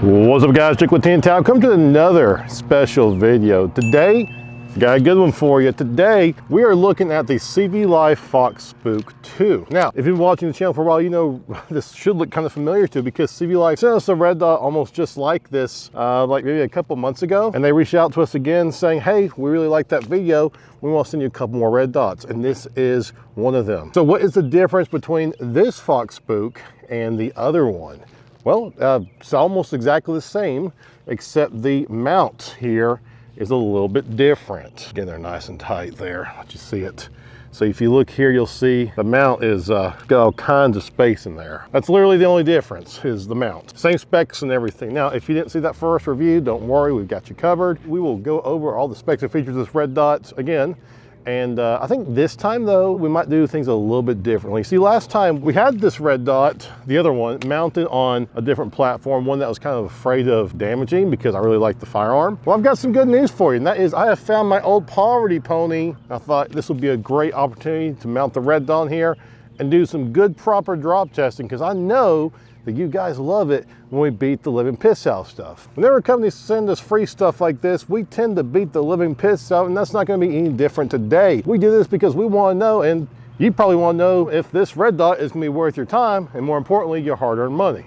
What's up guys, Chick with Tin Town. Come to another special video. Today, got a good one for you. Today, we are looking at the CVLife Foxspook 2. Now, if you've been watching the channel for a while, you know this should look kind of familiar to because CVLife sent us a red dot almost just like this, like maybe a couple months ago. And they reached out to us again saying, hey, we really like that video. We want to send you a couple more red dots. And this is one of them. So what is the difference between this Foxspook and the other one? Well, it's almost exactly the same, except the mount here is a little bit different. Again, they're nice and tight there, let you see it. So if you look here, you'll see the mount is got all kinds of space in there. That's literally the only difference is the mount. Same specs and everything. Now, if you didn't see that first review, don't worry, we've got you covered. We will go over all the specs and features of this red dot again. And I think this time though, we might do things a little bit differently. See, last time we had this red dot, the other one, mounted on a different platform, one that was kind of afraid of damaging because I really like the firearm. Well, I've got some good news for you, and that is I have found my old poverty pony. I thought this would be a great opportunity to mount the red dot here and do some good proper drop testing, because I know that you guys love it when we beat the living piss out stuff. Whenever companies send us free stuff like this, we tend to beat the living piss out, and that's not going to be any different today. We do this because we want to know, and you probably want to know if this red dot is going to be worth your time, and more importantly, your hard-earned money.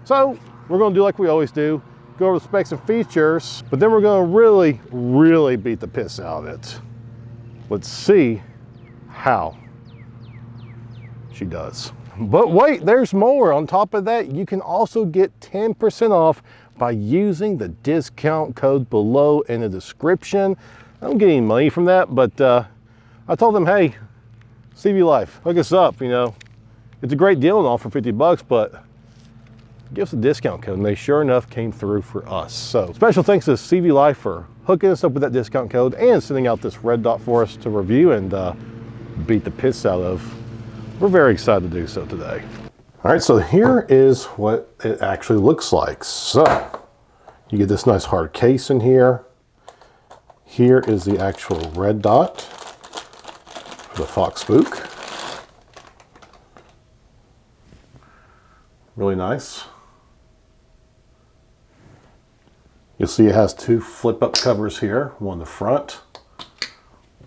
So we're going to do like we always do, go over the specs and features, but then we're going to really beat the piss out of it. Let's see how she does. But wait, there's more. On top of that, you can also get 10% off by using the discount code below in the description. I don't get any money from that, but I told them, hey, CVLife, hook us up, you know. It's a great deal and all for 50 bucks, but give us a discount code. And they sure enough came through for us. So special thanks to CVLife for hooking us up with that discount code and sending out this red dot for us to review and beat the piss out of. We're very excited to do so today. All right, so here is what it actually looks like. So you get this nice hard case in here. Here is the actual red dot for the Foxspook. Really nice. You'll see it has two flip-up covers here, one in the front,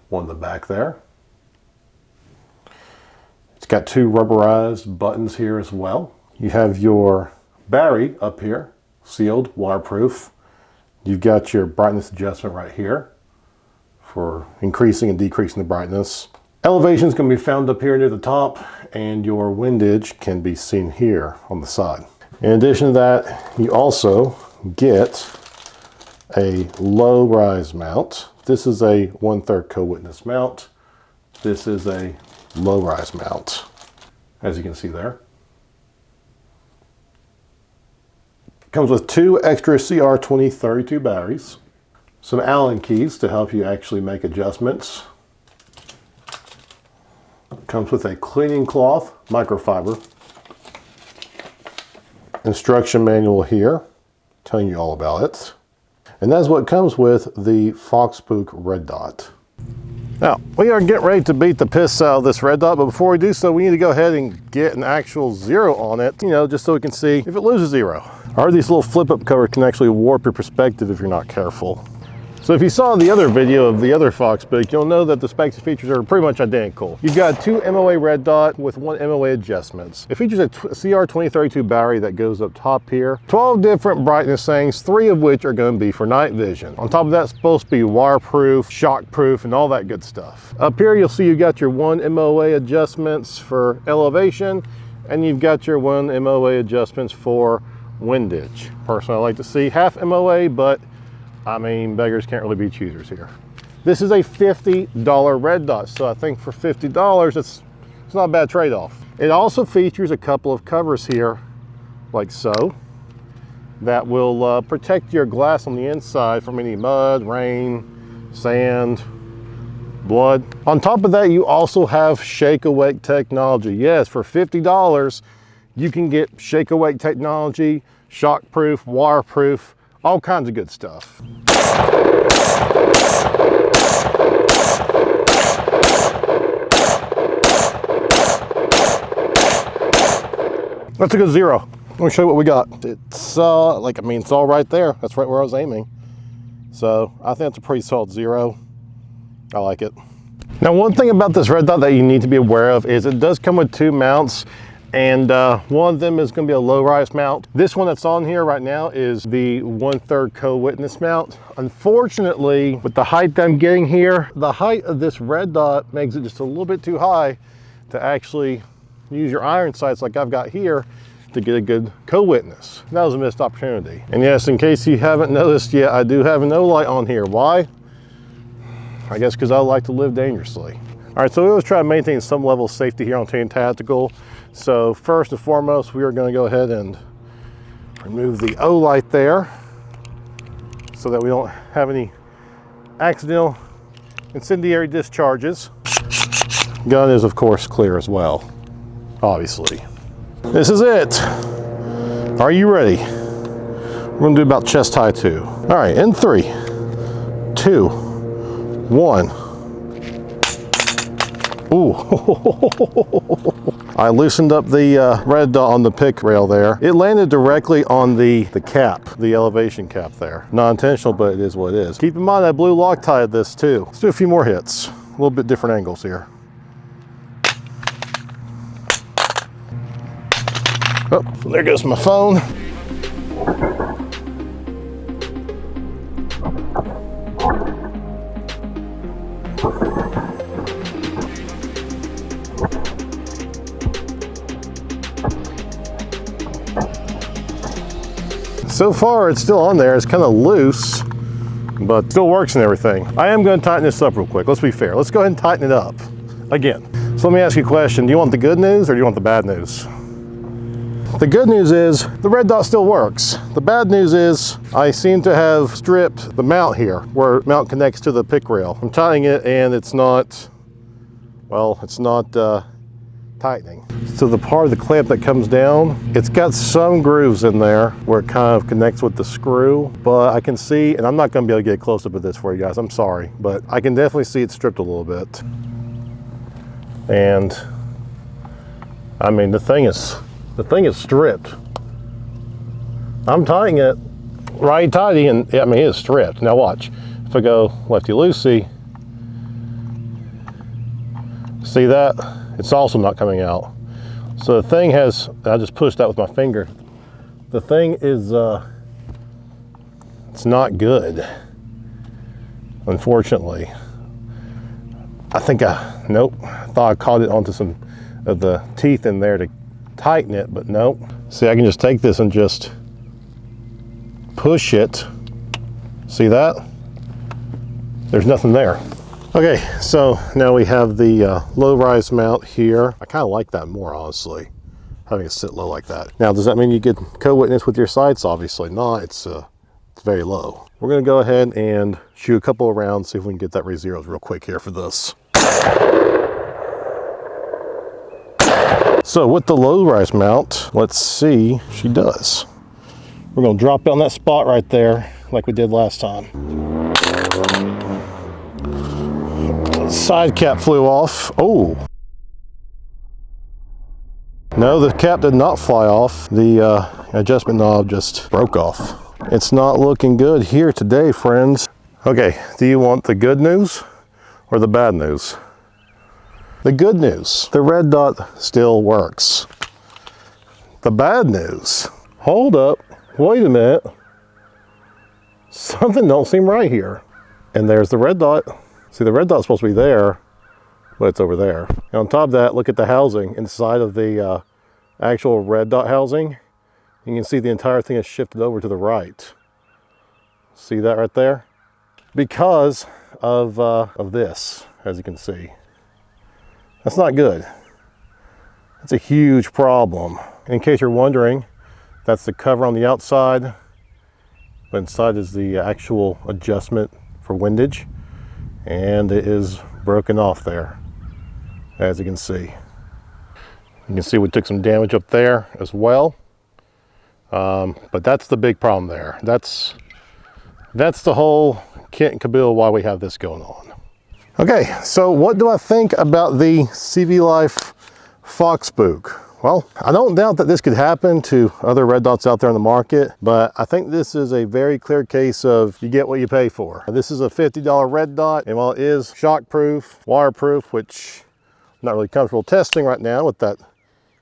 one in the back there. Got two rubberized buttons here as well. You have your battery up here, sealed, waterproof. You've got your brightness adjustment right here for increasing and decreasing the brightness. Elevation is going to be found up here near the top, and your windage can be seen here on the side. In addition to that, you also get a low rise mount. This is a 1/3 co-witness mount. This is a low rise mount, as you can see there. Comes with two extra CR2032 batteries, some Allen keys to help you actually make adjustments. Comes with a cleaning cloth microfiber. Instruction manual here telling you all about it. And that's what comes with the Foxspook red dot. Now, we are getting ready to beat the piss out of this red dot, but before we do so, we need to go ahead and get an actual zero on it, you know, just so we can see if it loses zero. Or these little flip-up covers can actually warp your perspective if you're not careful. So if you saw the other video of the other Foxspook, you'll know that the specs and features are pretty much identical. You've got two MOA red dot with one MOA adjustments. It features a CR2032 battery that goes up top here. 12 different brightness settings, 3 of which are going to be for night vision. On top of that, it's supposed to be waterproof, shockproof, and all that good stuff. Up here, you'll see you got your one MOA adjustments for elevation, and you've got your one MOA adjustments for windage. Personally, I like to see half MOA, but I mean, beggars can't really be choosers here. This is a $50 red dot, so I think for $50, it's not a bad trade-off. It also features a couple of covers here, like so, that will protect your glass on the inside from any mud, rain, sand, blood. On top of that, you also have shake-awake technology. Yes, for $50, you can get shake-awake technology, shockproof, waterproof, all kinds of good stuff. That's a good zero. Let me show you what we got. It's it's all right there. That's right where I was aiming. So I think it's a pretty solid 0. I like it. Now, one thing about this red dot that you need to be aware of is it does come with 2 mounts, and one of them is going to be a low rise mount. This one that's on here right now is the 1/3 co-witness mount. Unfortunately, with the height that I'm getting here, the height of this red dot makes it just a little bit too high to actually use your iron sights like I've got here to get a good co-witness. That was a missed opportunity. And yes, in case you haven't noticed yet, I do have an O-light on here. Why? I guess because I like to live dangerously. All right, so we always try to maintain some level of safety here on Team Tactical. So first and foremost, we are going to go ahead and remove the O-light there so that we don't have any accidental incendiary discharges. Gun is of course clear as well, obviously. This is it. Are you ready? We're going to do about chest high 2. All right, in 3, 2, 1. Ooh. I loosened up the red dot on the pick rail there. It landed directly on the cap, the elevation cap there. Not intentional, but it is what it is. Keep in mind I blew Loctite this too. Let's do a few more hits. A little bit different angles here. Oh, there goes my phone. So far, it's still on there. It's kind of loose, but still works and everything. I am going to tighten this up real quick. Let's be fair. Let's go ahead and tighten it up again. So let me ask you a question. Do you want the good news or do you want the bad news? The good news is the red dot still works. The bad news is I seem to have stripped the mount here where mount connects to the pick rail. I'm tightening it and it's not, well, it's not tightening. So the part of the clamp that comes down, it's got some grooves in there where it kind of connects with the screw, but I can see, and I'm not going to be able to get a close up of this for you guys, I'm sorry, but I can definitely see it stripped a little bit. And I mean, the thing is stripped. I'm tightening it right tighty, and I mean, it is stripped. Now watch, if I go lefty-loosey, see that? It's also not coming out. So the thing has, I just pushed that with my finger. The thing is, it's not good, unfortunately. I think nope, I thought I caught it onto some of the teeth in there to tighten it, but nope. See, I can just take this and just push it. See that? There's nothing there. Okay, so now we have the low rise mount here. I kind of like that more, honestly, having it sit low like that. Now, does that mean you get co-witness with your sights? Obviously not. It's very low. We're gonna go ahead and shoot a couple of rounds, see if we can get that re-zeros real quick here for this. So with the low rise mount, let's see if she does. We're gonna drop it on that spot right there like we did last time. Side cap flew off. Oh. No, the cap did not fly off. The adjustment knob just broke off. It's not looking good here today, friends. Okay, do you want the good news or the bad news? The good news, the red dot still works. The bad news, hold up, wait a minute. Something don't seem right here. And there's the red dot. See, the red dot's supposed to be there, but it's over there. And on top of that, look at the housing inside of the actual red dot housing. You can see the entire thing is shifted over to the right. See that right there? Because of this, as you can see. That's not good. That's a huge problem. In case you're wondering, that's the cover on the outside, but inside is the actual adjustment for windage. And it is broken off there, as you can see. You can see we took some damage up there as well. But that's the big problem there. That's the whole kit and caboodle why we have this going on. Okay, so what do I think about the CVLife Foxspook? Well, I don't doubt that this could happen to other red dots out there on the market, but I think this is a very clear case of you get what you pay for. This is a $50 red dot, and while it is shockproof, waterproof, which I'm not really comfortable testing right now with that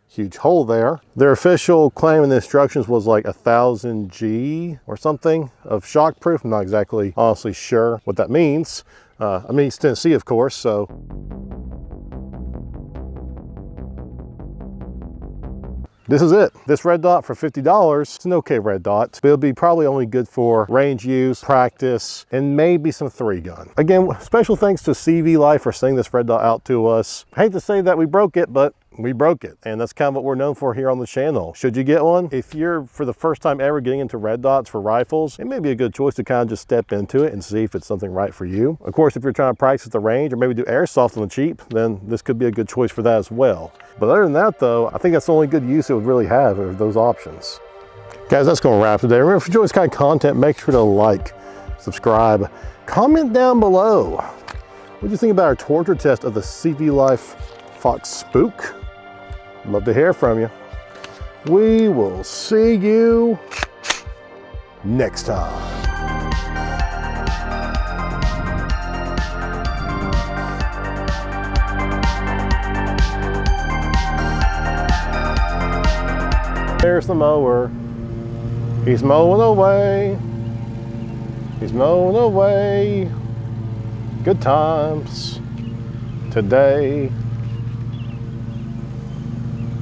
huge hole there. Their official claim in the instructions was like 1000 G or something of shockproof. I'm not exactly honestly sure what that means. I'm East Tennessee, of course, so. This is it. This red dot for $50, it's an okay red dot, but it'll be probably only good for range use, practice, and maybe some 3-gun. Again, special thanks to CVLife for sending this red dot out to us. I hate to say that we broke it, but we broke it, and that's kind of what we're known for here on the channel. Should you get one? If you're for the first time ever getting into red dots for rifles, it may be a good choice to kind of just step into it and see if it's something right for you. Of course, if you're trying to practice at the range or maybe do airsoft on the cheap, then this could be a good choice for that as well. But other than that though, I think that's the only good use it would really have of those options. Guys, that's gonna wrap today. Remember, if you enjoy this kind of content, make sure to like, subscribe, comment down below. What do you think about our torture test of the CVLife Foxspook? Love to hear from you. We will see you next time. There's the mower. He's mowing away. He's mowing away. Good times today.